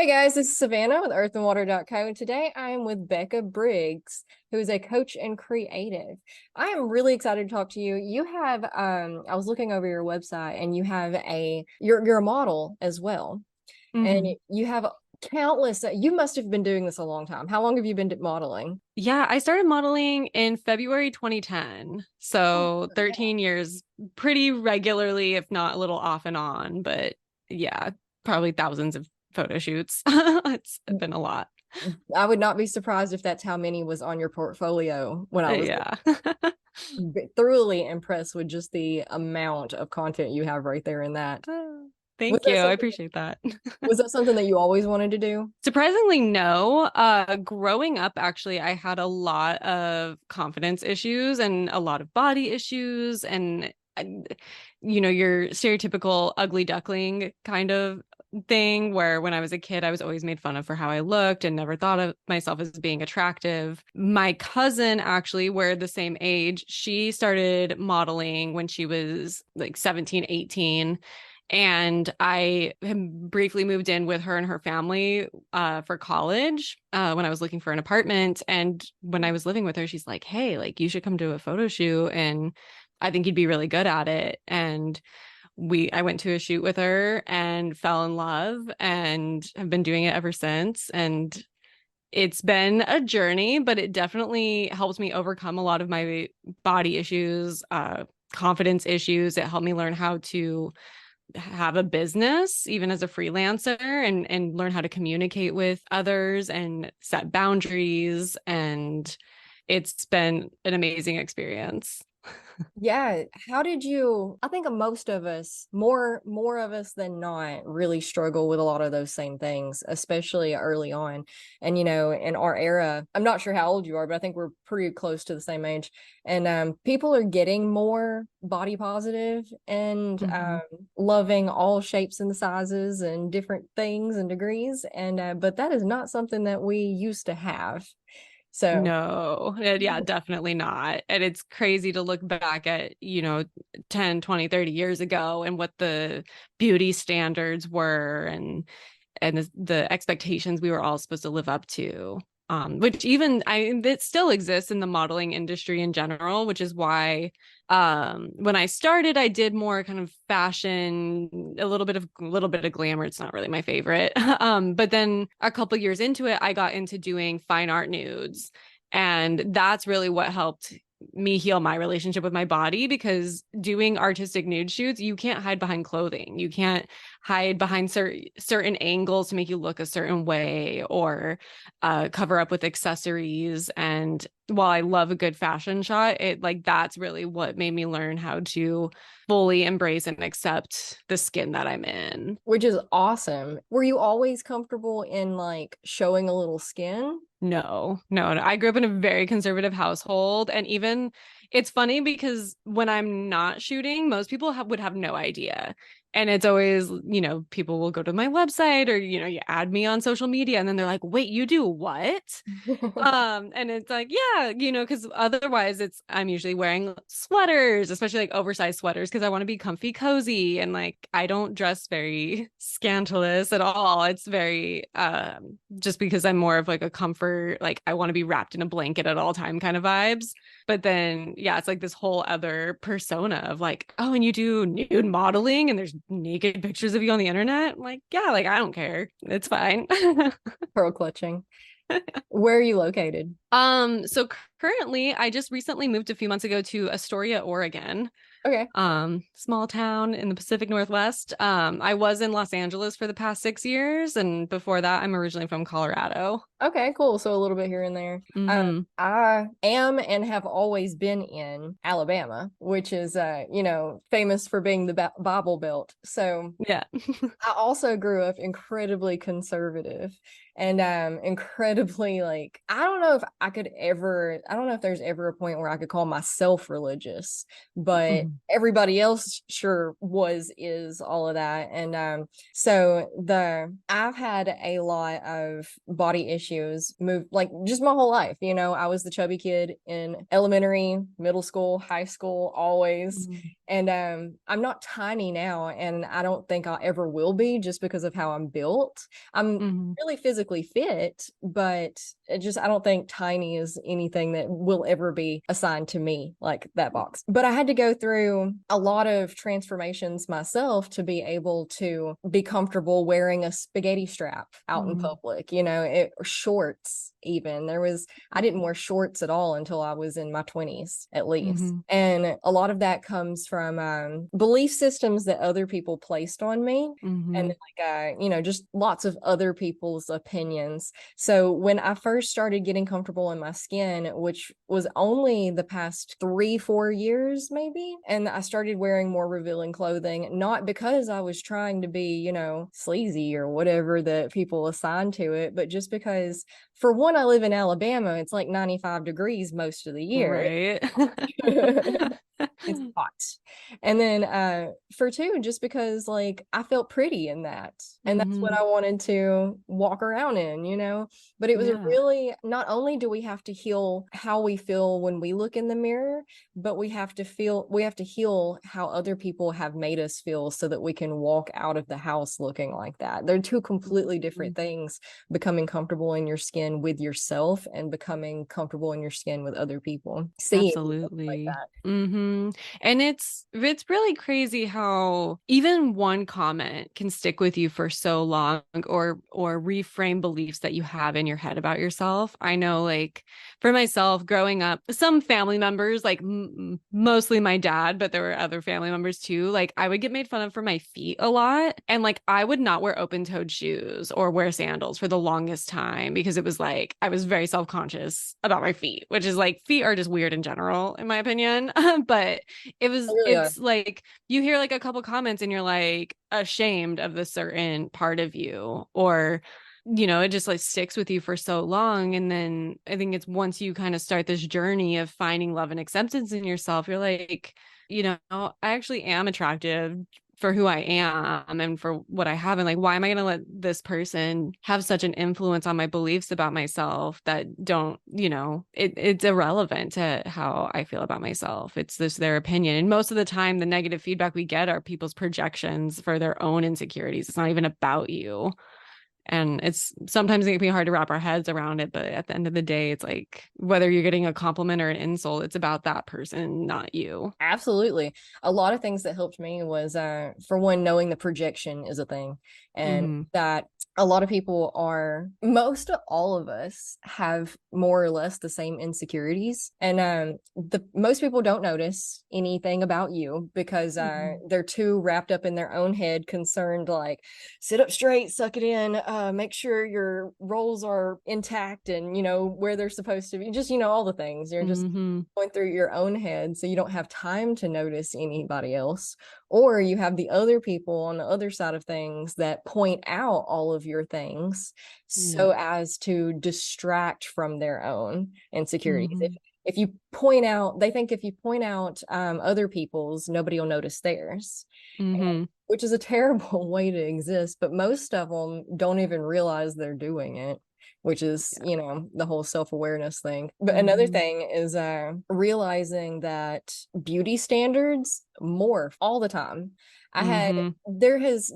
Hey guys, this is Savannah with earthandwater.co, and today I am with Becca Briggs, who is a coach and creative. I am really excited to talk to you. You have I was looking over your website and you have you're a model as well. And hmm you have countless you must have been doing this a long time. How long have you been modeling? Yeah, I started modeling in February 2010. Oh, So yeah. 13 years pretty regularly, if not a little off and on. But yeah, probably thousands of photo shoots. It's been a lot. I would not be surprised if that's how many was on your portfolio when I was Yeah. thoroughly impressed with just the amount of content you have right there in that. Was Thank you. that I something appreciate that. was that something that you always wanted to do? Surprisingly, no. Growing up, actually, I had a lot of confidence issues and a lot of body issues and your stereotypical ugly duckling kind of thing where when I was a kid, I was always made fun of for how I looked and never thought of myself as being attractive. My cousin, actually, we're the same age, she started modeling when she was like 17, 18. And I briefly moved in with her and her family for college when I was looking for an apartment. And when I was living with her, she's like, "Hey, like you should come to a photo shoot, and I think you'd be really good at it." And I went to a shoot with her and fell in love and have been doing it ever since. And it's been a journey, but it definitely helps me overcome a lot of my body issues, confidence issues. It helped me learn how to have a business even as a freelancer and learn how to communicate with others and set boundaries, and it's been an amazing experience. Yeah, how did you I think most of us, more of us than not, really struggle with a lot of those same things, especially early on. And in our era, I'm not sure how old you are, but I think we're pretty close to the same age. And people are getting more body positive and Mhm. loving all shapes and sizes and different things and degrees. And but that is not something that we used to have. So No, yeah, definitely not. And it's crazy to look back at, 10, 20, 30 years ago and what the beauty standards were and the expectations we were all supposed to live up to. Which even it still exists in the modeling industry in general, which is why when I started, I did more kind of fashion, a little bit of glamour. It's not really my favorite. But then a couple years into it, I got into doing fine art nudes. And that's really what helped me heal my relationship with my body, because doing artistic nude shoots, you can't hide behind clothing. You can't hide behind certain angles to make you look a certain way, or cover up with accessories. And while I love a good fashion shot, it like that's really what made me learn how to fully embrace and accept the skin that I'm in. which is awesome. Were you always comfortable in like showing a little skin? No, no, no. I grew up in a very conservative household. And even it's funny because when I'm not shooting, most people would have no idea. And it's always, people will go to my website or, you add me on social media and then they're like, "Wait, you do what?" And it's like, yeah, because otherwise I'm usually wearing sweaters, especially like oversized sweaters, because I want to be comfy, cozy, and like I don't dress very scandalous at all. It's very just because I'm more of like a comfort, like I want to be wrapped in a blanket at all time kind of vibes. But then yeah, it's like this whole other persona of like, oh, and you do nude modeling and there's naked pictures of you on the internet. I'm like, yeah, like I don't care. It's fine. Pearl clutching. Where are you located? So currently I just recently moved a few months ago to Astoria, Oregon. Okay. Small town in the Pacific Northwest. I was in Los Angeles for the past 6 years, and before that, I'm originally from Colorado. Okay, cool. So a little bit here and there. Mm-hmm. I am and have always been in Alabama, which is famous for being the Bible Belt. So Yeah. I also grew up incredibly conservative and incredibly like I don't know if there's ever a point where I could call myself religious, but everybody else sure was, is all of that. And so the I've had a lot of body issues move like just my whole life. I was the chubby kid in elementary, middle school, high school, always. Mm-hmm. And I'm not tiny now, and I don't think I ever will be, just because of how I'm built. I'm Mm-hmm. really physically fit, but I don't think tiny is anything that will ever be assigned to me, like that box. But I had to go through a lot of transformations myself to be able to be comfortable wearing a spaghetti strap out in Mm-hmm. public, or shorts even. I didn't wear shorts at all until I was in my 20s, at least. Mm-hmm. And a lot of that comes from belief systems that other people placed on me. And Mm-hmm. like, just lots of other people's opinions. So when I first started getting comfortable in my skin, which was only the past 3-4 years, maybe, and I started wearing more revealing clothing, not because I was trying to be, sleazy or whatever that people assign to it, but just because, for one, I live in Alabama. It's like 95 degrees most of the year. Right. It's hot. And then for two, just because like I felt pretty in that. And that's what Mm-hmm. I wanted to walk around in. But it was a Yeah, really, not only do we have to heal how we feel when we look in the mirror, but we have to heal how other people have made us feel so that we can walk out of the house looking like that. They're two completely different things, becoming comfortable in your skin with yourself and becoming comfortable in your skin with other people. Seeing like absolutely. that. Mm-hmm. And it's really crazy how even one comment can stick with you for so long, or reframe beliefs that you have in your head about yourself. I know, like for myself growing up, some family members, like mostly my dad, but there were other family members too, like I would get made fun of for my feet a lot, and like I would not wear open-toed shoes or wear sandals for the longest time because it was like I was very self-conscious about my feet, which is like feet are just weird in general in my opinion. But They really are. it's like you hear like a couple comments and you're like ashamed of the certain part of you, or it just like sticks with you for so long. And then I think it's once you kind of start this journey of finding love and acceptance in yourself, you're like, I actually am attractive for who I am and for what I have. And like, why am I going to let this person have such an influence on my beliefs about myself that don't, it's irrelevant to how I feel about myself. It's just their opinion. And most of the time, the negative feedback we get are people's projections for their own insecurities. It's not even about you. And it's sometimes it can be hard to wrap our heads around it, but at the end of the day, it's like whether you're getting a compliment or an insult, it's about that person, not you. Absolutely. A lot of things that helped me was, for one, knowing the projection is a thing, and Mm-hmm. that a lot of people are, most of all of us have more or less the same insecurities. And the most people don't notice anything about you because Mm-hmm. they're too wrapped up in their own head, concerned like, sit up straight, suck it in, make sure your rolls are intact and, where they're supposed to be. Just, all the things. You're just Mm-hmm. going through your own head, so you don't have time to notice anybody else. Or you have the other people on the other side of things that point out all of your things Yeah. so as to distract from their own insecurities. if Mm-hmm. if you point out, they think if you point out other people's, nobody will notice theirs, and, Mm-hmm. which is a terrible way to exist, but most of them don't even realize they're doing it, which is, the whole self-awareness thing. But another Mm-hmm. thing is realizing that beauty standards morph all the time. I had Mm-hmm.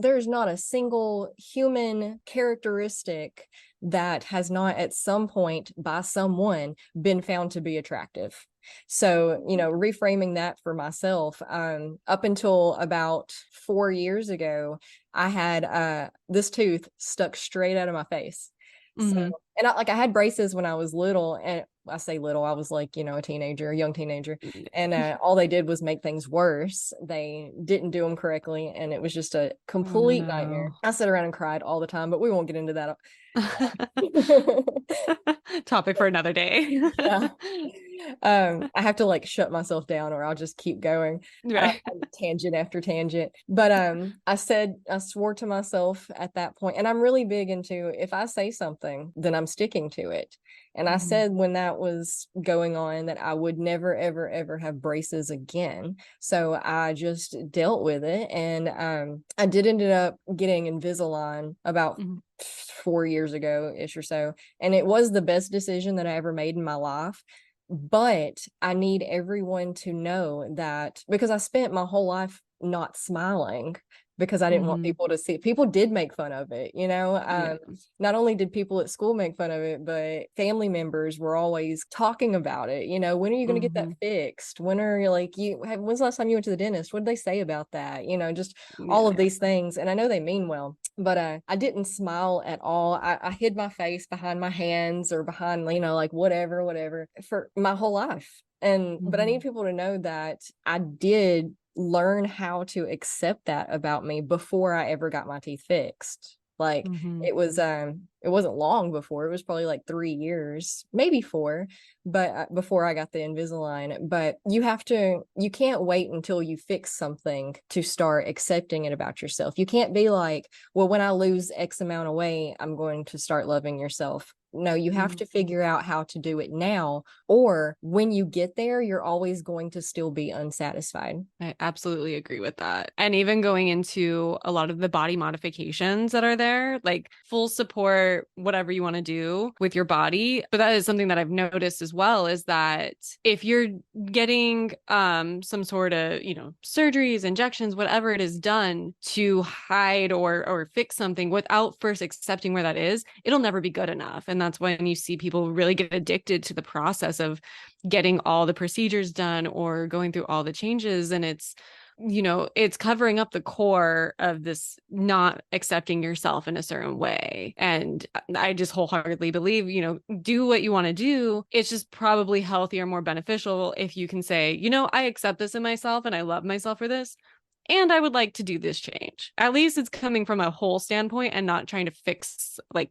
there's not a single human characteristic that has not at some point by someone been found to be attractive. So, reframing that for myself, up until about 4 years ago, I had this tooth stuck straight out of my face. So, Mm-hmm. and I had braces when I was little, and I say little, I was like, a teenager, a young teenager, and all they did was make things worse. They didn't do them correctly, and it was just a Oh complete nightmare. no. I sat around and cried all the time, but we won't get into that. Topic for another day. Yeah. I have to like shut myself down or I'll just keep going. Right. Tangent after tangent. But I swore to myself at that point, and I'm really big into if I say something, then I'm sticking to it. And I Mhm. said when that was going on that I would never, ever, ever have braces again. So I just dealt with it. And I did ended up getting Invisalign about Mhm. 4 years ago ish or so. And it was the best decision that I ever made in my life. But I need everyone to know that because I spent my whole life not smiling because I didn't want Mhm. people to see it. People did make fun of it, you know. Yeah. Not only did people at school make fun of it, but family members were always talking about it. You know, when are you going to get that Mhm. fixed? When are you like when's the last time you went to the dentist? What did they say about that? You know, just all Yeah. of these things. And I know they mean well, but I didn't smile at all. I hid my face behind my hands or behind, you know, like whatever for my whole life. And but I need Mhm. people to know that I did learn how to accept that about me before I ever got my teeth fixed. Like Mhm. it wasn't long before. It was probably like 3 years, maybe four, but before I got the Invisalign. But you can't wait until you fix something to start accepting it about yourself. You can't be like, well, when I lose X amount of weight, I'm going to start loving yourself. No, you have Mhm. to figure out how to do it now, or when you get there, you're always going to still be unsatisfied. I absolutely agree with that. And even going into a lot of the body modifications that are there, like full support, whatever you want to do with your body. But that is something that I've noticed as well is that if you're getting some sort of, surgeries, injections, whatever it is done to hide or fix something without first accepting where that is, it'll never be good enough. And that's when you see people really get addicted to the process of getting all the procedures done or going through all the changes. And it's covering up the core of this not accepting yourself in a certain way. And I just wholeheartedly believe, do what you want to do. It's just probably healthier, more beneficial if you can say, I accept this in myself and I love myself for this. And I would like to do this change. At least it's coming from a whole standpoint and not trying to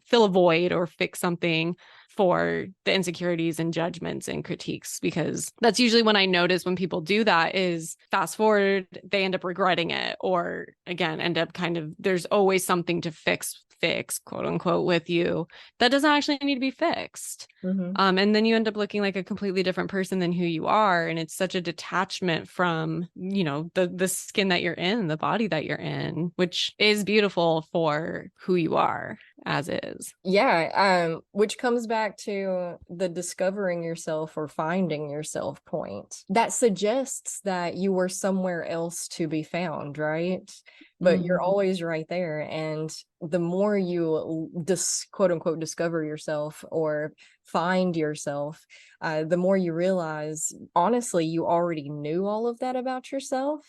fill a void or fix something for the insecurities and judgments and critiques, because that's usually when I notice when people do that is fast forward, they end up regretting it, or again, end up there's always something to fix, quote unquote, with you that doesn't actually need to be fixed. Mm-hmm. And then you end up looking like a completely different person than who you are. And it's such a detachment from, the skin that you're in, the body that you're in, which is beautiful for who you are as is. Yeah, which comes back to the discovering yourself or finding yourself point. That suggests that you were somewhere else to be found, right? But you're Mm-hmm. always right there. And the more you quote unquote discover yourself or find yourself, the more you realize, honestly, you already knew all of that about yourself.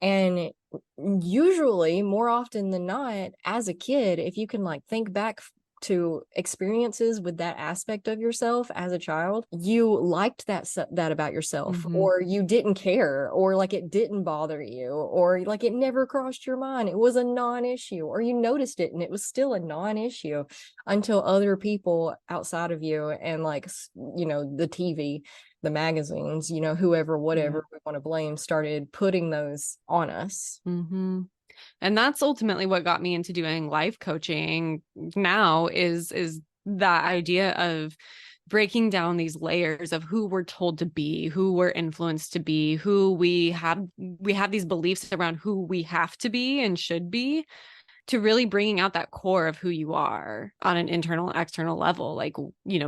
And usually, more often than not, as a kid, if you can like think back to experiences with that aspect of yourself as a child, you liked that about yourself, Mm-hmm. or you didn't care, or like it didn't bother you, or like it never crossed your mind. It was a non-issue, or you noticed it and it was still a non-issue until other people outside of you and like the TV, the magazines, whoever, Yeah. whatever we want to blame, started putting those on us. Mm-hmm. And that's ultimately what got me into doing life coaching now is that idea of breaking down these layers of who we're told to be, who we're influenced to be, who we have these beliefs around who we have to be and should be, to really bringing out that core of who you are on an internal and external level. Like,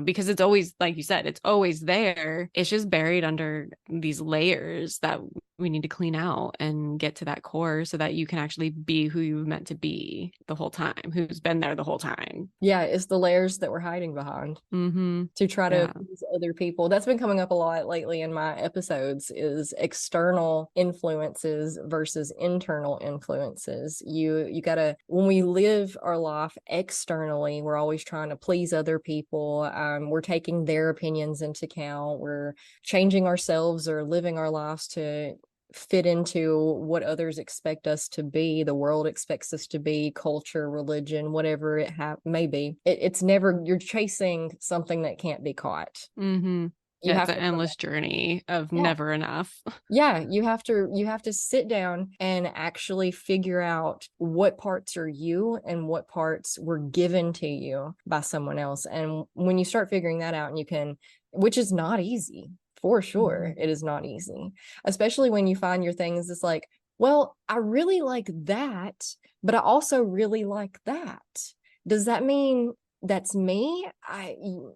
because it's always, like you said, it's always there. It's just buried under these layers that we need to clean out and get to that core so that you can actually be who you meant to be the whole time, who's been there the whole time. Yeah, it's the layers that we're hiding behind Mm-hmm. to try to Yeah. please other people. That's been coming up a lot lately in my episodes is external influences versus internal influences. You gotta, when we live our life externally, we're always trying to please other people. We're taking their opinions into account. We're changing ourselves or living our lives to fit into what others expect us to be, the world expects us to be, culture, religion, whatever it may be. It's never, you're chasing something that can't be caught. Mm-hmm. You Yeah, it's have an to come endless back. journey of Yeah. never enough. Yeah, you have to sit down and actually figure out what parts are you and what parts were given to you by someone else. And when you start figuring that out, and you can, which is not easy, for sure, Mhm. it is not easy, especially when you find your things. It's like, well, I really like that, but I also really like that. Does that mean that's me?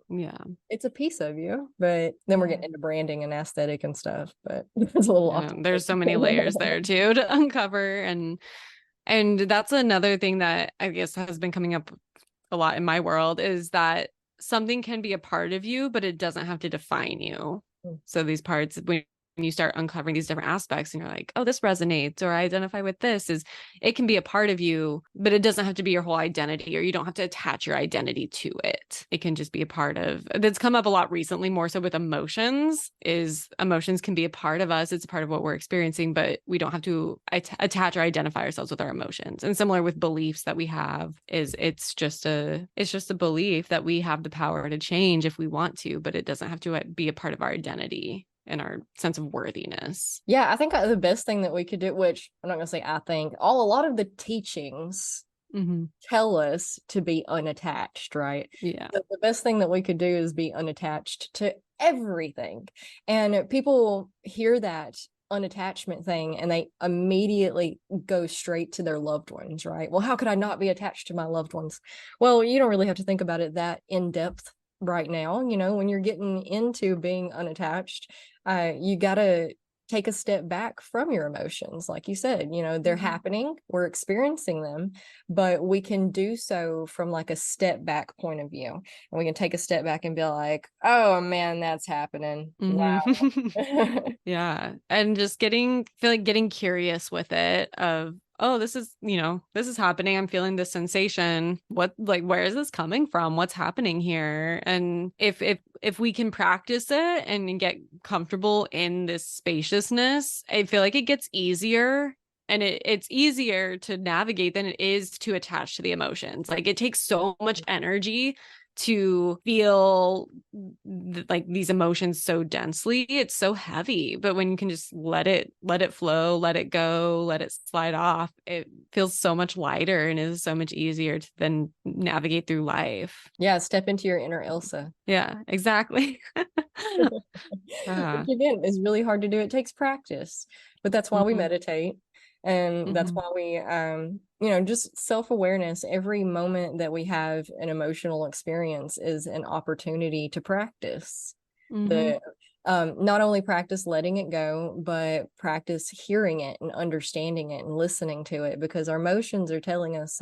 Yeah. It's a piece of you, but then we're Yeah. getting into branding and aesthetic and stuff, but it's a little off Yeah, there's topic. so many layers there too to uncover, and that's another thing that I guess has been coming up a lot in my world is that something can be a part of you, but it doesn't have to define you. So these parts, when you start uncovering these different aspects and you're like, oh, this resonates, or I identify with this, is it can be a part of you, but it doesn't have to be your whole identity, or you don't have to attach your identity to it. It can just be a part of that's come up a lot recently, more so with emotions, is emotions can be a part of us. It's a part of what we're experiencing, but we don't have to attach or identify ourselves with our emotions. And similar with beliefs that we have, is it's just a belief that we have the power to change if we want to, but it doesn't have to be a part of our identity and our sense of worthiness. Yeah, I think the best thing that we could do, which I'm not gonna say I think, a lot of the teachings Mm-hmm. tell us to be unattached, right? Yeah. The best thing that we could do is be unattached to everything. And people hear that unattachment thing and they immediately go straight to their loved ones, right? Well, how could I not be attached to my loved ones? Well, you don't really have to think about it that in depth right now. When you're getting into being unattached, you got to take a step back from your emotions. Like you said, they're Mm-hmm. happening, we're experiencing them, but we can do so from like a step back point of view. And we can take a step back and be like, oh man, that's happening. Wow. Mm-hmm. Yeah. And just feel like getting curious with it of, oh, this is happening. I'm feeling this sensation. Where is this coming from? What's happening here? And if we can practice it and get comfortable in this spaciousness, I feel like it gets easier. And it's easier to navigate than it is to attach to the emotions. Like it takes so much energy to feel like these emotions so densely. It's so heavy, but when you can just let it flow, let it go, let it slide off, it feels so much lighter and is so much easier to then navigate through life. Yeah, step into your inner Elsa. Yeah, exactly. Which Ah, again is really hard to do. It takes practice, but that's why we mhm, meditate. And that's mhm, why we, just self-awareness. Every moment that we have an emotional experience is an opportunity to practice. mhm, The Not only practice letting it go, but practice hearing it and understanding it and listening to it, because our emotions are telling us,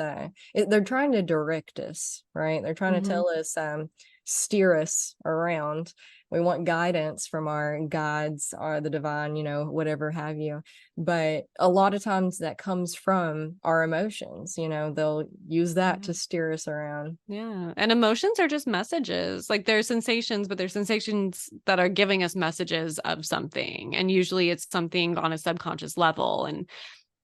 they're trying to direct us, right? They're trying to mhm. tell us, steer us around. We want guidance from our guides or the divine, whatever have you. But a lot of times that comes from our emotions. They'll use that Yeah. to steer us around. Yeah. And emotions are just messages. Like they're sensations, but they're sensations that are giving us messages of something. And usually it's something on a subconscious level. And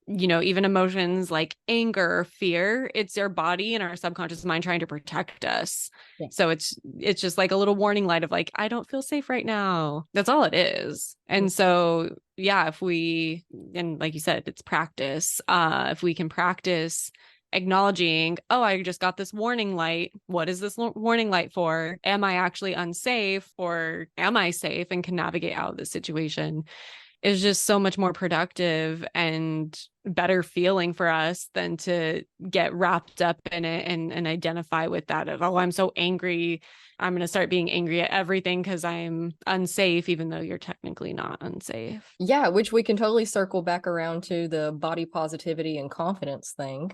even emotions like anger or fear, it's our body and our subconscious mind trying to protect us. Yeah. So it's just like a little warning light of like, I don't feel safe right now. That's all it is. And so, yeah, and like you said, it's practice. If we can practice acknowledging, oh, I just got this warning light. What is this warning light for? Am I actually unsafe, or am I safe and can navigate out of this situation? Is just so much more productive and better feeling for us than to get wrapped up in it and identify with that of, oh, I'm so angry. I'm going to start being angry at everything because I'm unsafe, even though you're technically not unsafe. Yeah, which we can totally circle back around to the body positivity and confidence thing.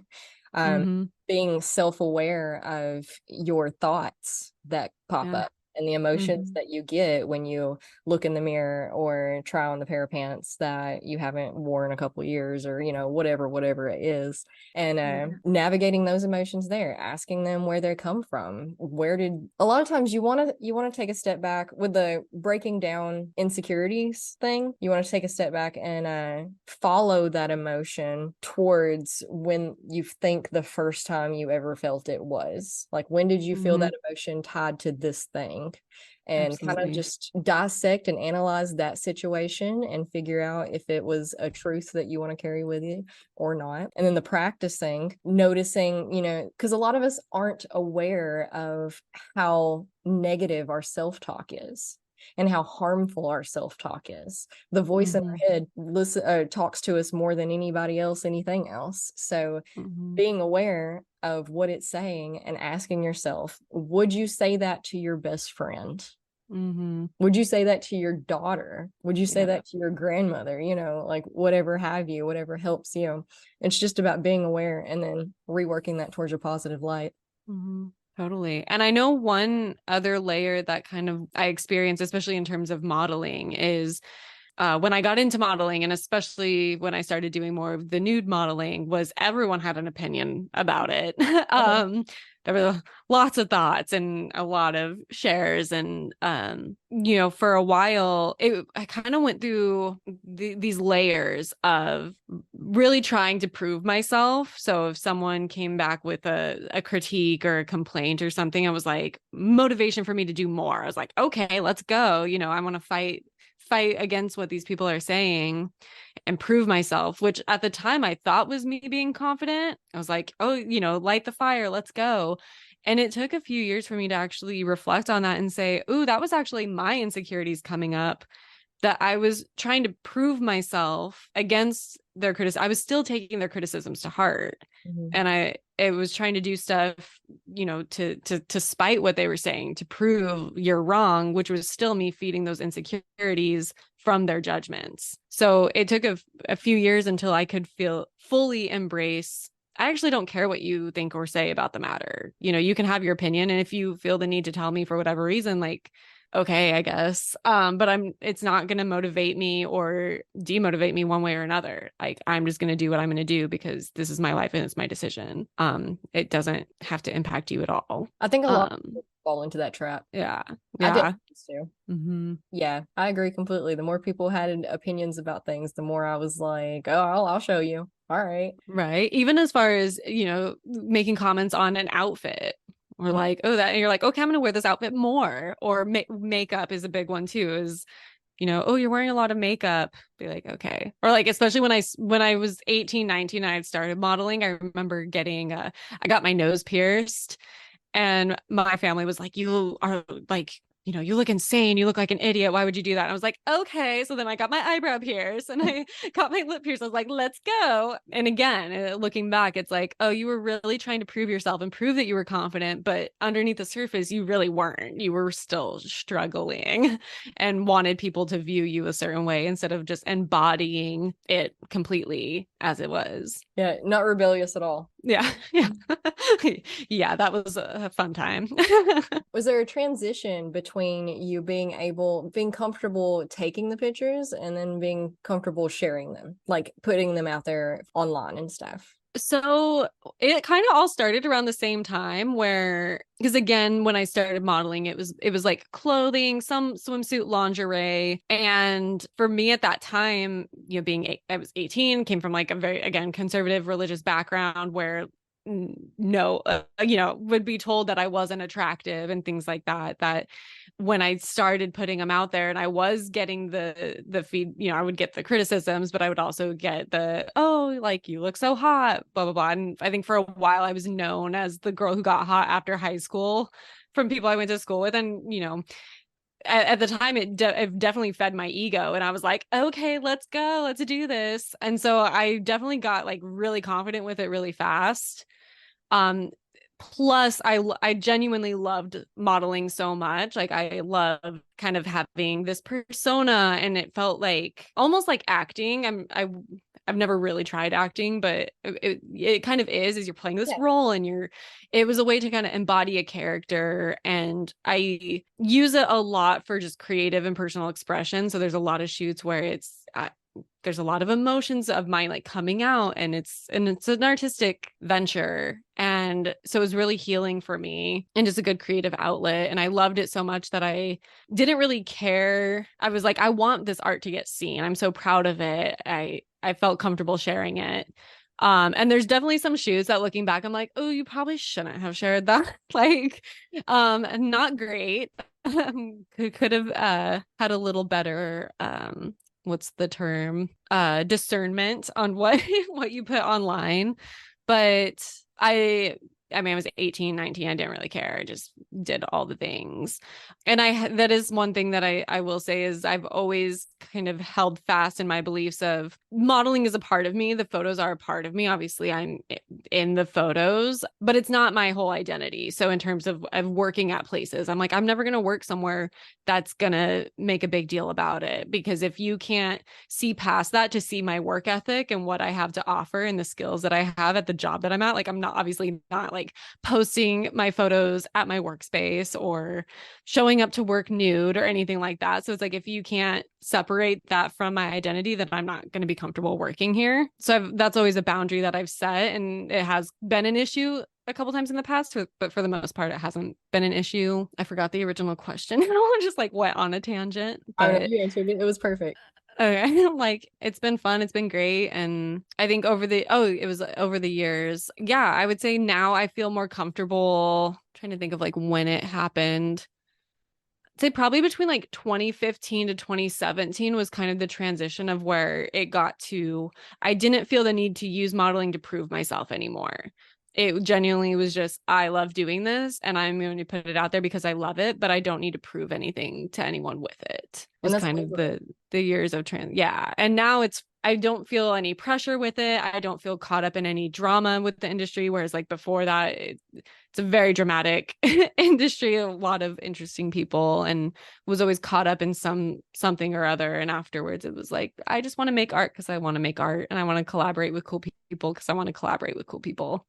Um, Mm-hmm. Being self-aware of your thoughts that pop Yeah. up and the emotions Mm-hmm. that you get when you look in the mirror or try on the pair of pants that you haven't worn in a couple of years, or whatever it is. And Yeah. navigating those emotions there, asking them where they come from. Where did A lot of times you want to take a step back with the breaking down insecurities thing. You want to take a step back and follow that emotion towards when you think the first time you ever felt it was. Like, when did you feel Mm-hmm. that emotion tied to this thing? and kind of Absolutely. just dissect and analyze that situation and figure out if it was a truth that you want to carry with you or not. And then the practicing, noticing, because a lot of us aren't aware of how negative our self-talk is and how harmful our self-talk is. The voice in Mm-hmm. our head talks to us more than anybody else, anything else. So Mm-hmm. being aware of what it's saying and asking yourself, would you say that to your best friend? Mm-hmm. Would you say that to your daughter? Would you say Yeah. that to your grandmother? Like whatever have you, whatever helps you. It's just about being aware and then reworking that towards your positive light. Mm-hmm. Totally. And I know one other layer that kind of I experience, especially in terms of modeling, is when I got into modeling, and especially when I started doing more of the nude modeling, was everyone had an opinion about it. Uh-huh. There were lots of thoughts and a lot of shares, and for a while, I kind of went through these layers of really trying to prove myself. So if someone came back with a critique or a complaint or something, it was like motivation for me to do more. I was like, okay, let's go. I want to fight against what these people are saying and prove myself, which at the time I thought was me being confident. I was like, oh, light the fire, let's go. And it took a few years for me to actually reflect on that and say, ooh, that was actually my insecurities coming up, that I was trying to prove myself against their criticism. I was still taking their criticisms to heart. Mhm. And it was trying to do stuff, to spite what they were saying, to prove you're wrong, which was still me feeding those insecurities from their judgments. So it took a few years until I could feel fully embrace. I actually don't care what you think or say about the matter. You can have your opinion. And if you feel the need to tell me for whatever reason, like, okay, I guess. But it's not going to motivate me or demotivate me one way or another. Like, I'm just going to do what I'm going to do because this is my life and it's my decision. It doesn't have to impact you at all. I think a lot of Um, people fall into that trap. yeah, I did yeah. too. Hmm. Yeah, I agree completely. The more people had opinions about things, the more I was like, oh, I'll show you. All right. Right. Even as far as, making comments on an outfit or like, oh, that, and you're like, okay, I'm going to wear this outfit more. Or makeup is a big one too, is, oh, you're wearing a lot of makeup. Be like, okay. Or like, especially when I was 18, 19, and I had started modeling, I remember I got my nose pierced, and my family was like, you are like, you look insane. You look like an idiot. Why would you do that? And I was like, okay. So then I got my eyebrow pierced and I got my lip pierced. I was like, let's go. And again, looking back, it's like, oh, you were really trying to prove yourself and prove that you were confident. But underneath the surface, you really weren't. You were still struggling and wanted people to view you a certain way instead of just embodying it completely as it was. Yeah, not rebellious at all. Yeah. Yeah. Yeah, that was a fun time. Was there a transition between you being comfortable taking the pictures and then being comfortable sharing them, like putting them out there online and stuff? So it kind of all started around the same time, where, because again, when I started modeling, it was like clothing, some swimsuit lingerie. And for me at that time, I was 18, came from like a very, again, conservative religious background where no, would be told that I wasn't attractive and things like that. That when I started putting them out there and I was getting the feed, I would get the criticisms, but I would also get oh, like, you look so hot, blah blah blah. And I think for a while I was known as the girl who got hot after high school from people I went to school with. And at the time it definitely fed my ego, and I was like, okay, let's go, let's do this. And so I definitely got like really confident with it really fast. um Plus, I genuinely loved modeling so much. Like, I love kind of having this persona, and it felt like almost like acting. I've never really tried acting, but it kind of is you're playing this Yeah. role, and it was a way to kind of embody a character. And I use it a lot for just creative and personal expression. So there's a lot of shoots where there's a lot of emotions of mine like coming out, and it's an artistic venture. And so it was really healing for me and just a good creative outlet. And I loved it so much that I didn't really care. I was like, I want this art to get seen. I'm so proud of it. I felt comfortable sharing it. And there's definitely some shoots that, looking back, I'm like, oh, you probably shouldn't have shared that. Like, not great. could have had a little better what's the term? Discernment on what what you put online. But I mean, I was 18, 19. I didn't really care. I just did all the things. And that is one thing that I will say is I've always kind of held fast in my beliefs of modeling is a part of me. The photos are a part of me. Obviously, I'm in the photos, but it's not my whole identity. So in terms of working at places, I'm like, I'm never going to work somewhere that's going to make a big deal about it. Because if you can't see past that to see my work ethic and what I have to offer and the skills that I have at the job that I'm at, like I'm not obviously not like posting my photos at my workspace or showing up to work nude or anything like that. So it's like if you can't separate that from my identity, then I'm not going to be comfortable working here. So that's always a boundary that I've set, and it has been an issue a couple times in the past, but for the most part, it hasn't been an issue. I forgot the original question. I just like went on a tangent, I don't know. but You answered it. It was perfect. okay. Like it's been fun. It's been great. And I think it was over the years. Yeah, I would say now I feel more comfortable trying to think of like when it happened. I'd say probably between like 2015 to 2017 was kind of the transition of where it got to, I didn't feel the need to use modeling to prove myself anymore. It genuinely was just, I love doing this and I'm going to put it out there because I love it, but I don't need to prove anything to anyone with it. And Was that's kind of liberating. the years of yeah. And now I don't feel any pressure with it. I don't feel caught up in any drama with the industry. Whereas like before that, it's a very dramatic industry, a lot of interesting people, and was always caught up in something or other. And afterwards it was like, I just want to make art because I want to make art, and I want to collaborate with cool people because I want to collaborate with cool people.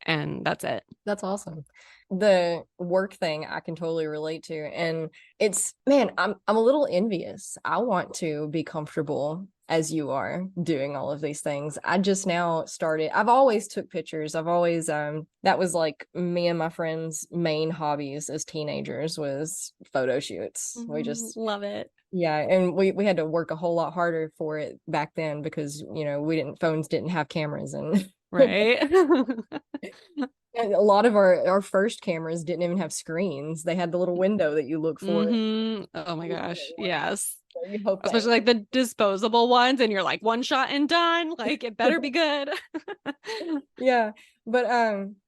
And that's it. That's awesome. The work thing I can totally relate to. And it's, man, I'm a little envious. I want to be comfortable as you are doing all of these things. I just now started. I've always took pictures. I've always that was like me and my friends' main hobbies as teenagers was photo shoots. We just Love it. yeah, and we had to work a whole lot harder for it back then because, we didn't phones didn't have cameras and Right. and a lot of our first cameras didn't even have screens. They had the little window that you look for. Oh my gosh. So Yes. you hope that Especially like the disposable ones, and you're like one shot and done. Like it better be good. yeah. But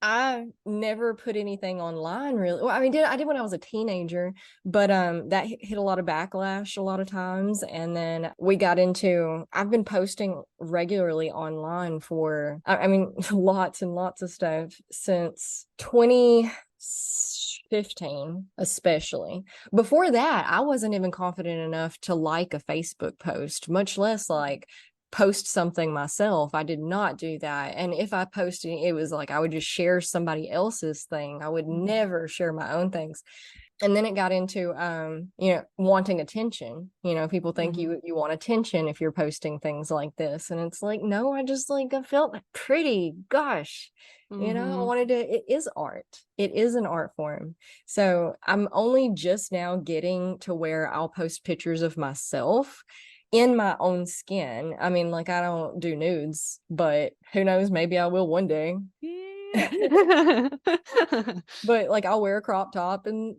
I never put anything online really. Well, I mean, I did when I was a teenager, but that hit a lot of backlash a lot of times. And then we got into I've been posting regularly online for I mean lots and lots of stuff since 2015, especially. Before that, I wasn't even confident enough to like a Facebook post, much less like post something myself. I did not do that. And if I posted, it was like I would just share somebody else's thing. I would never share my own things. And then it got into wanting attention. People think you want attention if you're posting things like this. And it's like, no, I just like I felt pretty. Gosh. I Mm-hmm. wanted to, it is art. It is an art form. So I'm only just now getting to where I'll post pictures of myself in my own skin. I mean, like I don't do nudes, but who knows, maybe I will one day. Yeah. But like I'll wear a crop top and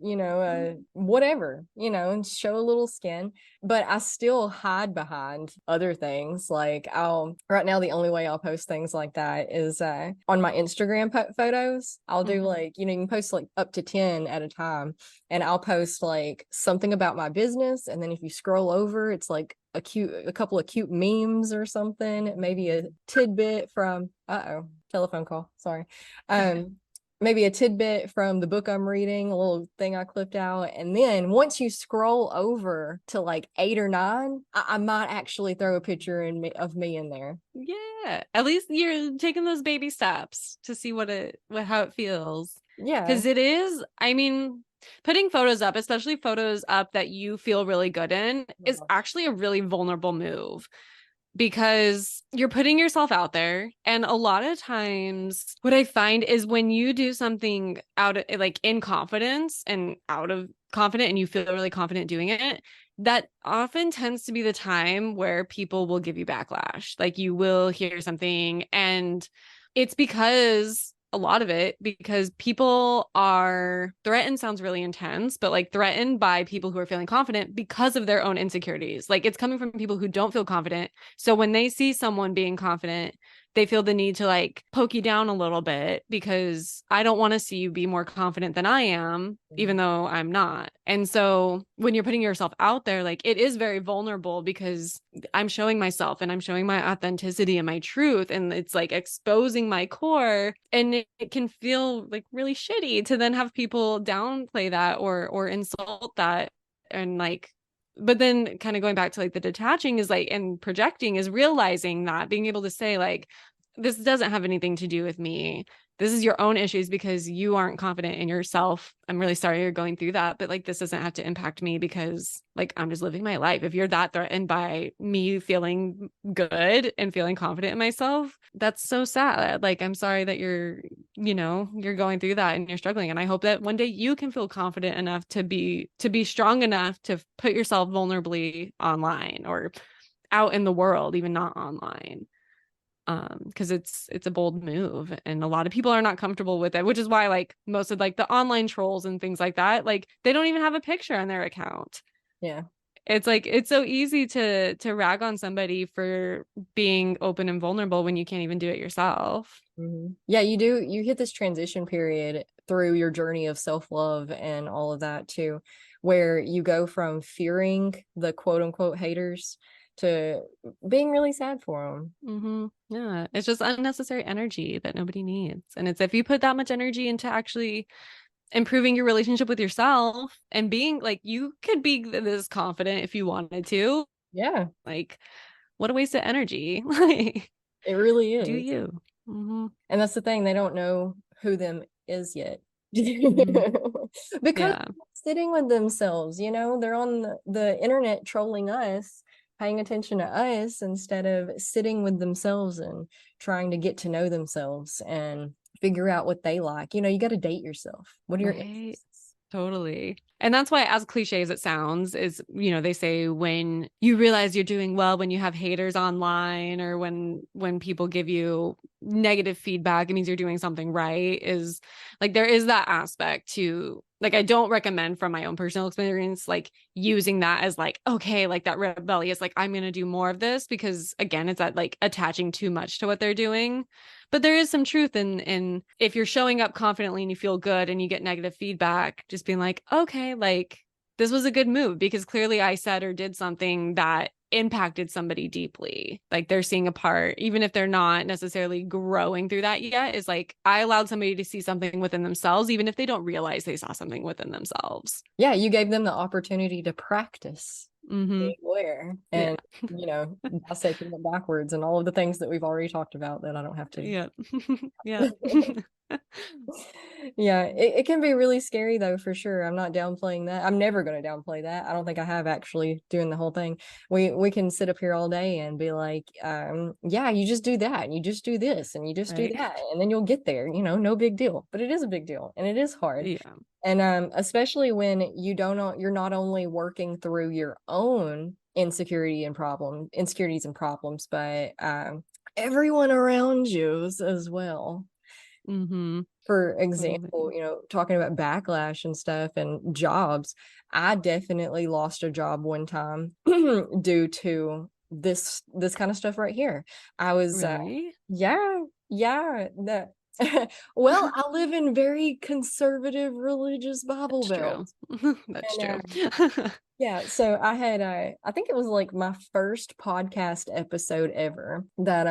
whatever, and show a little skin, but I still hide behind other things. Like I'll right now the only way I'll post things like that is on my Instagram photos. I'll do Mhm. like, you can post like up to 10 at a time, and I'll post like something about my business, and then if you scroll over it's like a couple of cute memes or something, maybe a tidbit from telephone call, sorry, maybe a tidbit from the book I'm reading, a little thing I clipped out. And then once you scroll over to like 8 or 9, I might actually throw a picture of me in there. Yeah. At least you're taking those baby steps to see how it feels. Yeah. Because it is, I mean, putting photos up, especially photos up that you feel really good in, is actually a really vulnerable move because you're putting yourself out there. And a lot of times, what I find is when you do something out of like in confidence and out of confident, and you feel really confident doing it, that often tends to be the time where people will give you backlash. Like you will hear something, and it's because a lot of it because people are threatened sounds really intense, but like threatened by people who are feeling confident because of their own insecurities. Like it's coming from people who don't feel confident. So when they see someone being confident, they feel the need to like poke you down a little bit because I don't want to see you be more confident than I am, even though I'm not. And so when you're putting yourself out there, like it is very vulnerable because I'm showing myself and I'm showing my authenticity and my truth. And it's like exposing my core. And it can feel like really shitty to then have people downplay that or insult that. And like, but then kind of going back to like the detaching is like, and projecting is realizing that being able to say, like, this doesn't have anything to do with me. This is your own issues because you aren't confident in yourself. I'm really sorry you're going through that, but like this doesn't have to impact me because like I'm just living my life. If you're that threatened by me feeling good and feeling confident in myself, that's so sad. Like I'm sorry that you're going through that and you're struggling. And I hope that one day you can feel confident enough to be strong enough to put yourself vulnerably online or out in the world, even not online, because it's a bold move and a lot of people are not comfortable with it, which is why like most of like the online trolls and things like that, like they don't even have a picture on their account. Yeah. It's like it's so easy to rag on somebody for being open and vulnerable when you can't even do it yourself. Yeah, you do. You hit this transition period through your journey of self-love and all of that too, where you go from fearing the quote unquote haters to being really sad for them. Yeah, it's just unnecessary energy that nobody needs. And it's if you put that much energy into actually improving your relationship with yourself and being like you could be this confident if you wanted to, Yeah, like what a waste of energy. Like it really do is. you. And that's the thing, they don't know who them is yet. Hmm. Because Yeah. sitting with themselves, they're on the internet trolling us, paying attention to us instead of sitting with themselves and trying to get to know themselves and figure out what they like. You got to date yourself. What are your Right. interests? Totally. And that's why, as cliche as it sounds, is, they say when you realize you're doing well, when you have haters online or when people give you negative feedback, it means you're doing something right. Is like there is that aspect to like I don't recommend from my own personal experience, like using that as like, okay, like that rebellious, like I'm gonna do more of this because again, it's that like attaching too much to what they're doing. But there is some truth in if you're showing up confidently and you feel good and you get negative feedback, just being like, okay, like this was a good move because clearly I said or did something that impacted somebody deeply. Like they're seeing a part, even if they're not necessarily growing through that yet, is like I allowed somebody to see something within themselves, even if they don't realize they saw something within themselves. Yeah, you gave them the opportunity to practice Mm-hmm. being aware Yeah. and, dissecting it backwards and all of the things that we've already talked about that I don't have to. Yeah. Yeah. Yeah, it can be really scary though, for sure. I'm not downplaying that. I'm never going to downplay that. I don't think I have actually doing the whole thing. We can sit up here all day and be like, yeah, you just do that and you just do this and you just do Right. that and then you'll get there, no big deal. But it is a big deal and it is hard. Yeah. And especially when you're not only working through your own insecurities and problems, but everyone around you as well. Mm-hmm. For example, Totally. talking about backlash and stuff and jobs, I definitely lost a job one time due to this kind of stuff right here. I was Really? yeah, yeah, that well, I live in very conservative religious Bible That's true. Belt. That's And true. yeah, so I had I think it was like my first podcast episode ever that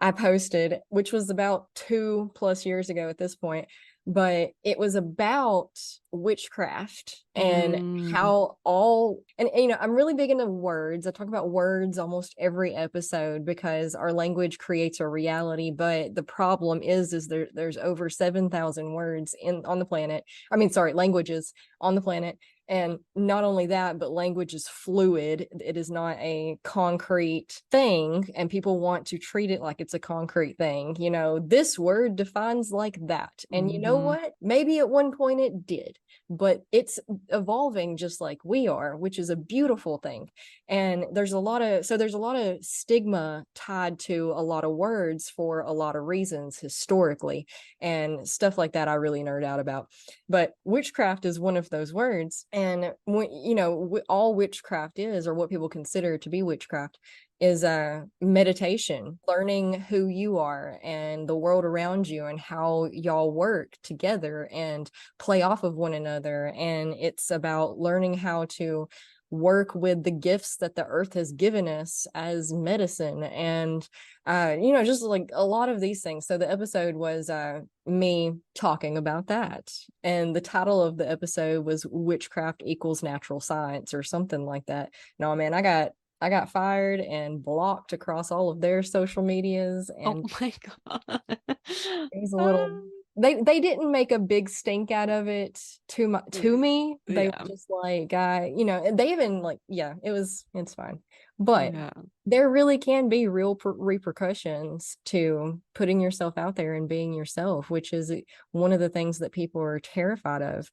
I posted, which was about 2+ years ago at this point, but it was about witchcraft and Mm, how all and I'm really big into words. I talk about words almost every episode because our language creates a reality, but the problem is there's over 7,000 words in on the planet. I mean, sorry, languages on the planet, And not only that, but language is fluid. It is not a concrete thing, and people want to treat it like it's a concrete thing. This word defines like that. And you know Mm-hmm. what? Maybe at one point it did, but it's evolving just like we are, which is a beautiful thing. And there's a lot of stigma tied to a lot of words for a lot of reasons historically, and stuff like that I really nerd out about. But witchcraft is one of those words. And all witchcraft is, or what people consider to be witchcraft, is meditation, learning who you are and the world around you and how y'all work together and play off of one another. And it's about learning how to work with the gifts that the earth has given us as medicine, and just like a lot of these things. So the episode was me talking about that, and the title of the episode was Witchcraft Equals Natural Science or something like that. No, man, I got fired and blocked across all of their social medias, Oh and my God. it was a little. Um, They didn't make a big stink out of it to me. They were yeah. just like, they even like, yeah, it's fine. But Yeah. there really can be real repercussions to putting yourself out there and being yourself, which is one of the things that people are terrified of.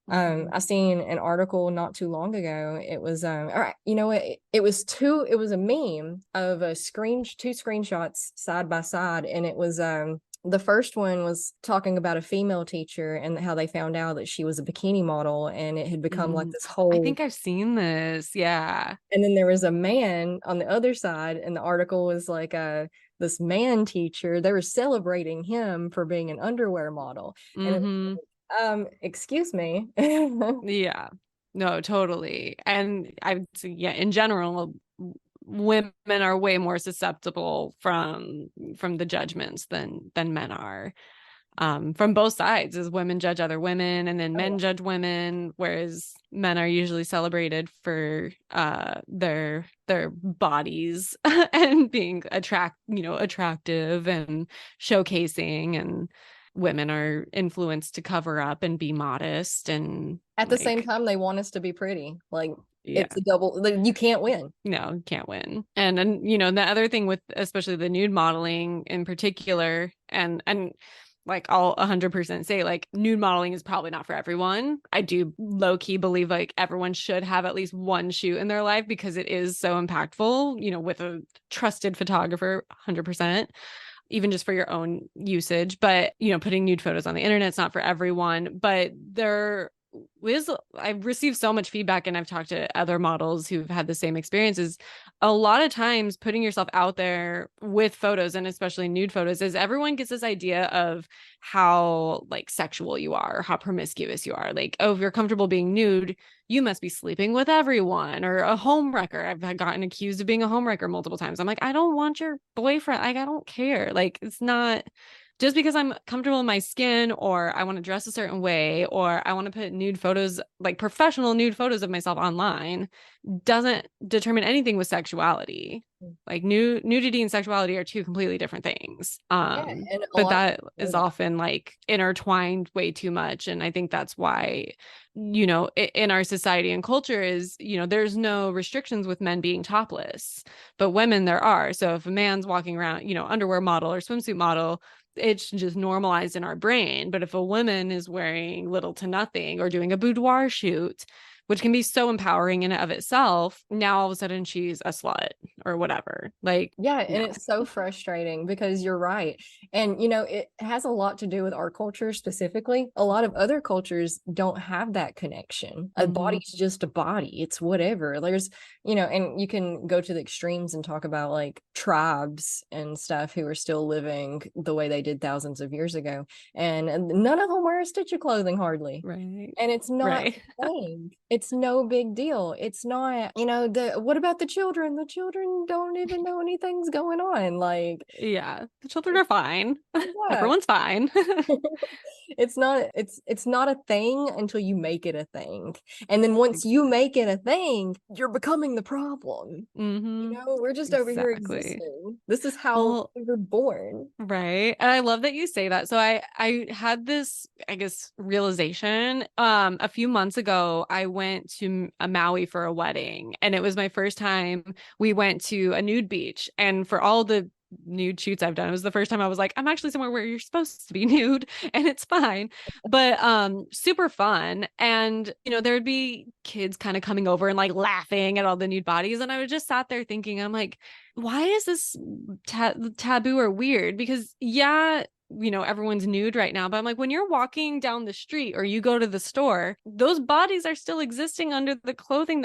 Mhm. I seen an article not too long ago. It was all right, it was a meme of two screenshots side by side, and it was the first one was talking about a female teacher and how they found out that she was a bikini model, and it had become like Mm. this I whole. think I've seen this. Yeah. And then there was a man on the other side, and the article was like this man teacher, they were celebrating him for being an underwear model. And it was Hmm. like, excuse me. Yeah. No, totally. And I would say, yeah, in general, women are way more susceptible from the judgments than men are. From both sides, as women judge other women and then Oh yeah. men judge women, whereas men are usually celebrated for their bodies and being attractive and showcasing, and women are influenced to cover up and be modest and At the same like, time, they want us to be pretty. Like, yeah. it's a double, you can't win. No, can't win. And the other thing with especially the nude modeling in particular, and like I'll 100% say like nude modeling is probably not for everyone. I do low key believe like everyone should have at least one shoot in their life because it is so impactful, with a trusted photographer, 100%, even just for your own usage. But, putting nude photos on the internet's not for everyone. But I've received so much feedback, and I've talked to other models who've had the same experiences. A lot of times putting yourself out there with photos, and especially nude photos, is everyone gets this idea of how like sexual you are, how promiscuous you are. Like, oh, if you're comfortable being nude, you must be sleeping with everyone, or a homewrecker. I've gotten accused of being a homewrecker multiple times. I'm like, I don't want your boyfriend. Like, I don't care. Like, it's not just because I'm comfortable in my skin, or I want to dress a certain way, or I want to put nude photos, like professional nude photos of myself online, doesn't determine anything with sexuality. Like nudity and sexuality are two completely different things. Yeah, and a But lot of that people know is that. often like intertwined way too much. And I think that's why, in our society and culture is, there's no restrictions with men being topless, but women there are. So if a man's walking around, underwear model or swimsuit model, it's just normalized in our brain. But if a woman is wearing little to nothing or doing a boudoir shoot, which can be so empowering in and of itself, now all of a sudden she's a slut or whatever. Like, Yeah, no. and it's so frustrating because you're right. And it has a lot to do with our culture specifically. A lot of other cultures don't have that connection. A Mm-hmm. body's just a body. It's whatever. And you can go to the extremes and talk about like tribes and stuff who are still living the way they did thousands of years ago. And none of them wear a stitch of clothing hardly. Right. And it's not Right. a thing. It's no big deal. It's not, the what about the children? The children don't even know anything's going on. Like, Yeah. The children are fine. yeah. Everyone's fine. It's not a thing until you make it a thing. And then once you make it a thing, you're becoming the problem. Mm-hmm. We're just over here Exactly. existing. This is how Well, we were born. right. And I love that you say that. So I had this, I guess, realization. A few months ago, I went went to Maui for a wedding, and it was my first time. We went to a nude beach, and for all the nude shoots I've done, it was the first time I was like, I'm actually somewhere where you're supposed to be nude and it's fine. But super fun. And there would be kids kind of coming over and like laughing at all the nude bodies. And I would just sat there thinking, I'm like, why is this taboo or weird? Because yeah, everyone's nude right now, but I'm like, when you're walking down the street or you go to the store, those bodies are still existing under the clothing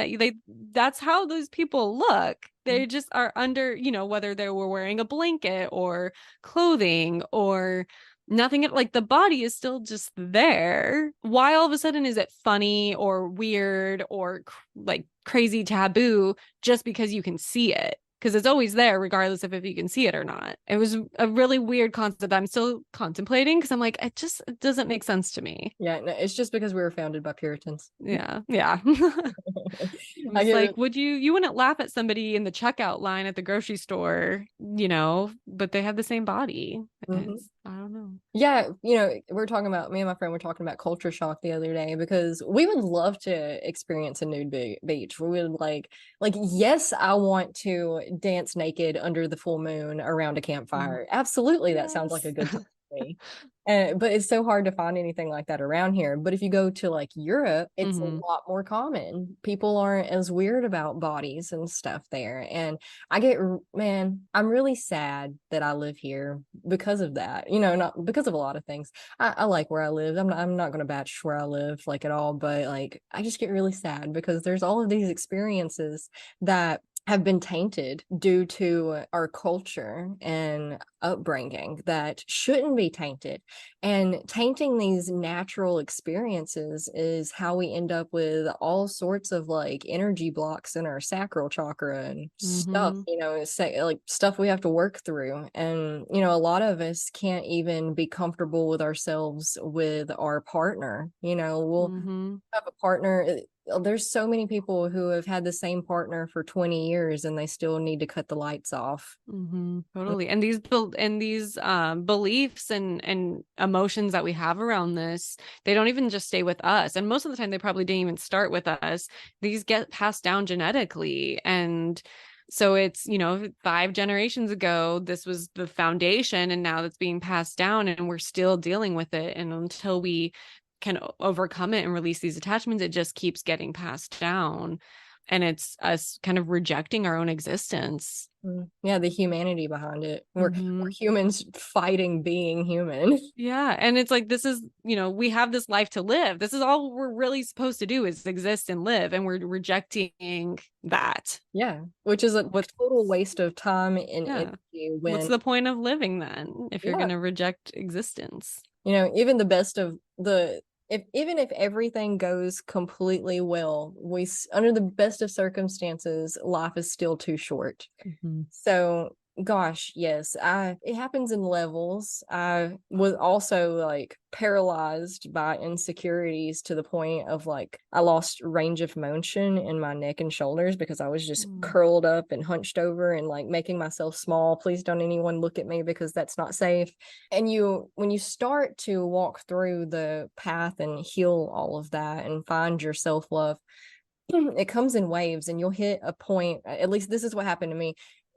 that's how those people look. They just are under, whether they were wearing a blanket or clothing or nothing, like the body is still just there. Why all of a sudden is it funny or weird or like crazy taboo just because you can see it? Because it's always there, regardless of if you can see it or not. It was a really weird concept I'm still contemplating because I'm like, it doesn't make sense to me. Yeah, no, it's just because we were founded by Puritans. Yeah, yeah. It I was get like, you wouldn't laugh at somebody in the checkout line at the grocery store, but they have the same body. Mhm. I don't know. Yeah, we're talking about me and my friend were talking about culture shock the other day because we would love to experience a nude beach. We would yes, I want to dance naked under the full moon around a campfire. Absolutely, that sounds like a Yes. good time to me. But it's so hard to find anything like that around here. But if you go to like Europe, it's a Mm-hmm. lot more common. People aren't as weird about bodies and stuff there. And man, I'm really sad that I live here because of that. Not because of a lot of things. I like where I live. I'm not going to bash where I live like at all, but like I just get really sad because there's all of these experiences that have been tainted due to our culture and upbringing that shouldn't be tainted. And tainting these natural experiences is how we end up with all sorts of like energy blocks in our sacral chakra and stuff, Mm-hmm. say like stuff we have to work through. And, a lot of us can't even be comfortable with ourselves with our partner. We'll Mm-hmm. have a partner. There's so many people who have had the same partner for 20 years and they still need to cut the lights off. Mm-hmm. Totally. And these beliefs and emotions that we have around this, they don't even just stay with us. And most of the time they probably didn't even start with us. These get passed down genetically. And so it's, 5 generations ago, this was the foundation, and now that's being passed down and we're still dealing with it. And until we can overcome it and release these attachments, it just keeps getting passed down. And it's us kind of rejecting our own existence. Yeah, the humanity behind it. We're Mm-hmm. humans fighting being human. Yeah. And it's like, this is, we have this life to live. This is all we're really supposed to do is exist and live. And we're rejecting that. Yeah, which is a What, total waste of time and yeah. energy What's when, the point of living then if you're yeah, going to reject existence? even the best of the if even if everything goes completely well, under the best of circumstances, life is still too short. Mm-hmm. So, gosh, yes, I it happens in levels. I was also like paralyzed by insecurities to the point of like I lost range of motion in my neck and shoulders because I was just Mm-hmm. curled up and hunched over and like making myself small. Please don't anyone look at me because that's not safe. And when you start to walk through the path and heal all of that and find your self-love, it comes in waves and you'll hit a point, at least this is what happened to me.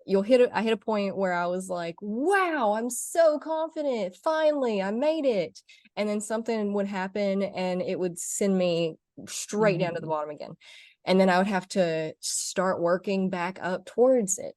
I hit a point where I was like, wow, I'm so confident, finally I made it. And then something would happen and it would send me straight down to the Mm-hmm. bottom again. And then I would have to start working back up towards it,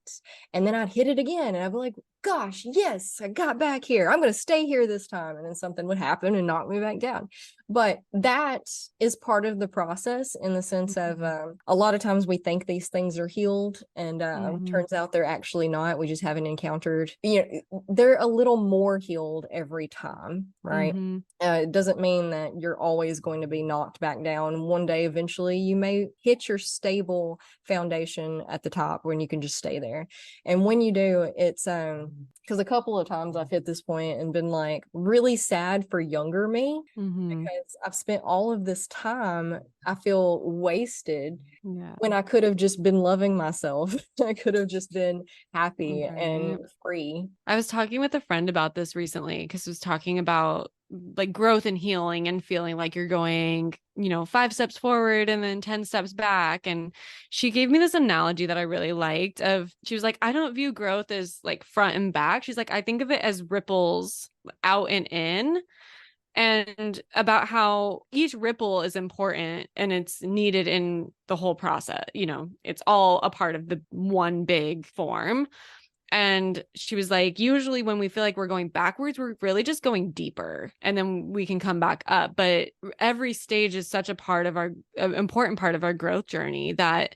and then I'd hit it again and I'd be like, gosh, yes, I got back here, I'm going to stay here this time. And then something would happen and knock me back down. But that is part of the process in the sense of a lot of times we think these things are healed, and Mm-hmm. turns out they're actually not. We just haven't encountered, they're a little more healed every time, right? Mm-hmm. It doesn't mean that you're always going to be knocked back down. One day, eventually, you may hit your stable foundation at the top when you can just stay there. And when you do, it's because a couple of times I've hit this point and been like really sad for younger me Mm-hmm. because I've spent all of this time, I feel wasted Yeah. when I could have just been loving myself. I could have just been happy and Right. free. I was talking with a friend about this recently because I was talking about like growth and healing and feeling like you're going, 5 steps forward and then 10 steps back. And she gave me this analogy that I really liked of, she was like, I don't view growth as like front and back. She's like, I think of it as ripples out and in, and about how each ripple is important and it's needed in the whole process. It's all a part of the one big form. And she was like, usually when we feel like we're going backwards, we're really just going deeper and then we can come back up. But every stage is such a part of our important part of our growth journey that,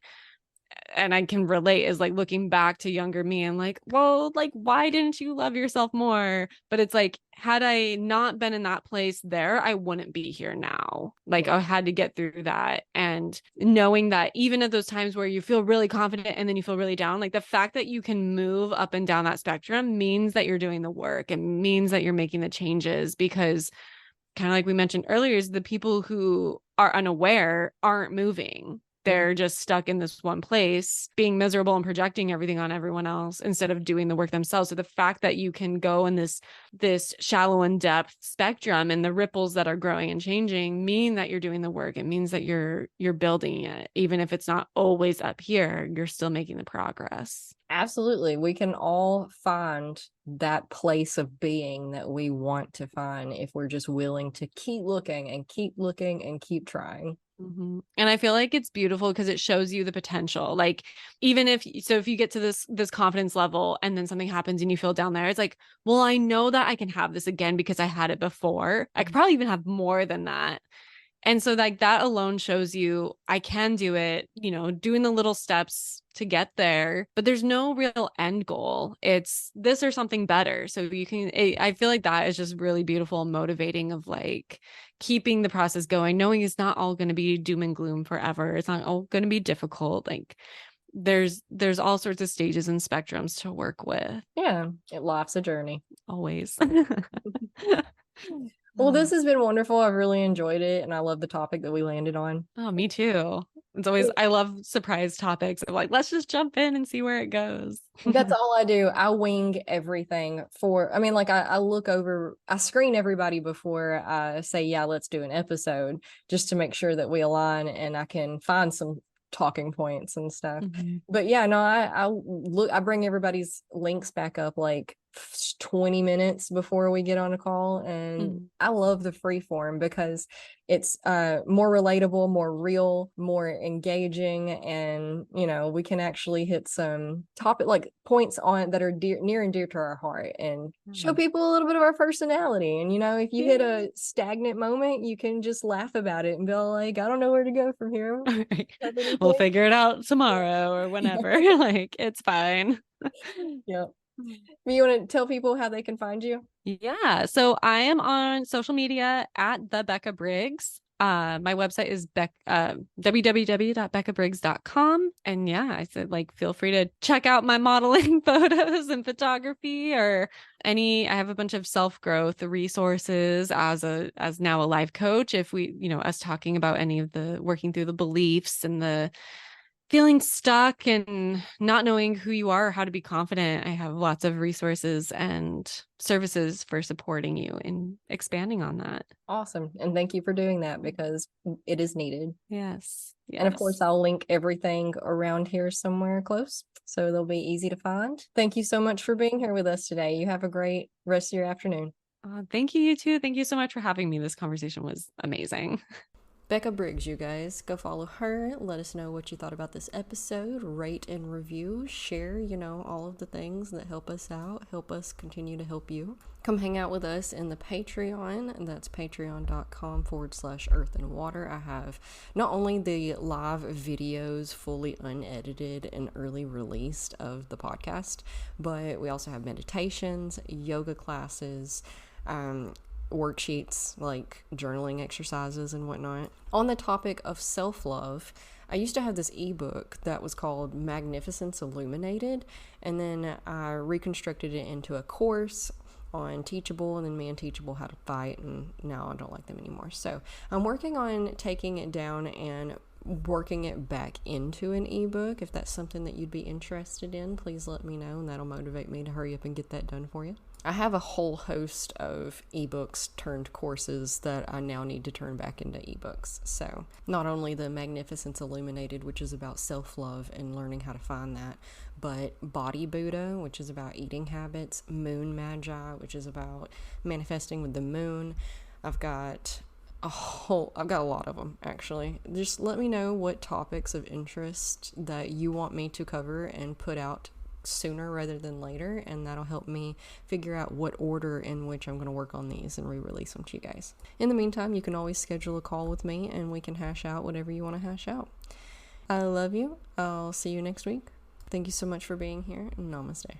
and I can relate, is like looking back to younger me and like, well, like, why didn't you love yourself more? But it's like, had I not been in that place there, I wouldn't be here now. Like, I had to get through that. And knowing that even at those times where you feel really confident and then you feel really down, like the fact that you can move up and down that spectrum means that you're doing the work. It means that you're making the changes, because kind of like we mentioned earlier, is the people who are unaware aren't moving. They're just stuck in this one place, being miserable and projecting everything on everyone else instead of doing the work themselves. So the fact that you can go in this shallow and depth spectrum, and the ripples that are growing and changing mean that you're doing the work. It means that you're building it. Even if it's not always up here, you're still making the progress. Absolutely. We can all find that place of being that we want to find if we're just willing to keep looking and keep looking and keep trying. Mm-hmm. And I feel like it's beautiful because it shows you the potential. Like, even if you get to this confidence level and then something happens and you feel down there, it's like, well, I know that I can have this again because I had it before. I could probably even have more than that. And so like that alone shows you I can do it, doing the little steps to get there, but there's no real end goal. It's this or something better. So I feel like that is just really beautiful and motivating, of like keeping the process going, knowing it's not all going to be doom and gloom forever. It's not all going to be difficult. Like there's all sorts of stages and spectrums to work with. Yeah, life's a journey. Always. Well, this has been wonderful. I've really enjoyed it, and I love the topic that we landed on. Oh, me too. It's always, I love surprise topics. I'm like, let's just jump in and see where it goes. That's all I do. I wing everything I mean, like I look over, I screen everybody before I say, yeah, let's do an episode, just to make sure that we align and I can find some talking points and stuff. Mm-hmm. But yeah, no, I bring everybody's links back up like 20 minutes before we get on a call, and I love the free form because it's more relatable, more real, more engaging, and we can actually hit some topic like points on that are near and dear to our heart, and show people a little bit of our personality. And if you hit a stagnant moment, you can just laugh about it and be like, I don't know where to go from here. We'll figure it out tomorrow or whenever. Like, it's fine. Yep. You want to tell people how they can find you? Yeah. So I am on social media at the Becca Briggs. My website is www.beccabriggs.com. And yeah, I said, like, feel free to check out my modeling photos and photography, or I have a bunch of self-growth resources as now a life coach. If we, us talking about any of the working through the beliefs and the feeling stuck and not knowing who you are or how to be confident, I have lots of resources and services for supporting you in expanding on that. Awesome. And thank you for doing that, because it is needed. Yes. And of course, I'll link everything around here somewhere close, so they'll be easy to find. Thank you so much for being here with us today. You have a great rest of your afternoon. Thank you, you too. Thank you so much for having me. This conversation was amazing. Becca Briggs, you guys. Go follow her. Let us know what you thought about this episode. Rate and review. Share, all of the things that help us out. Help us continue to help you. Come hang out with us in the Patreon, and that's patreon.com/earth and water. I have not only the live videos fully unedited and early released of the podcast, but we also have meditations, yoga classes, worksheets like journaling exercises and whatnot. On the topic of self-love, I used to have this ebook that was called Magnificence Illuminated, and then I reconstructed it into a course on Teachable, and then me and Teachable How to Fight, and now I don't like them anymore. So I'm working on taking it down and working it back into an ebook. If that's something that you'd be interested in, please let me know, and that'll motivate me to hurry up and get that done for you. I have a whole host of ebooks turned courses that I now need to turn back into ebooks. So not only the Magnificence Illuminated, which is about self-love and learning how to find that, but Body Buddha, which is about eating habits, Moon Magi, which is about manifesting with the moon. I've got a lot of them, actually. Just let me know what topics of interest that you want me to cover and put out sooner rather than later, and that'll help me figure out what order in which I'm going to work on these and re-release them to you guys. In the meantime, you can always schedule a call with me and we can hash out whatever you want to hash out. I love you. I'll see you next week. Thank you so much for being here, and namaste.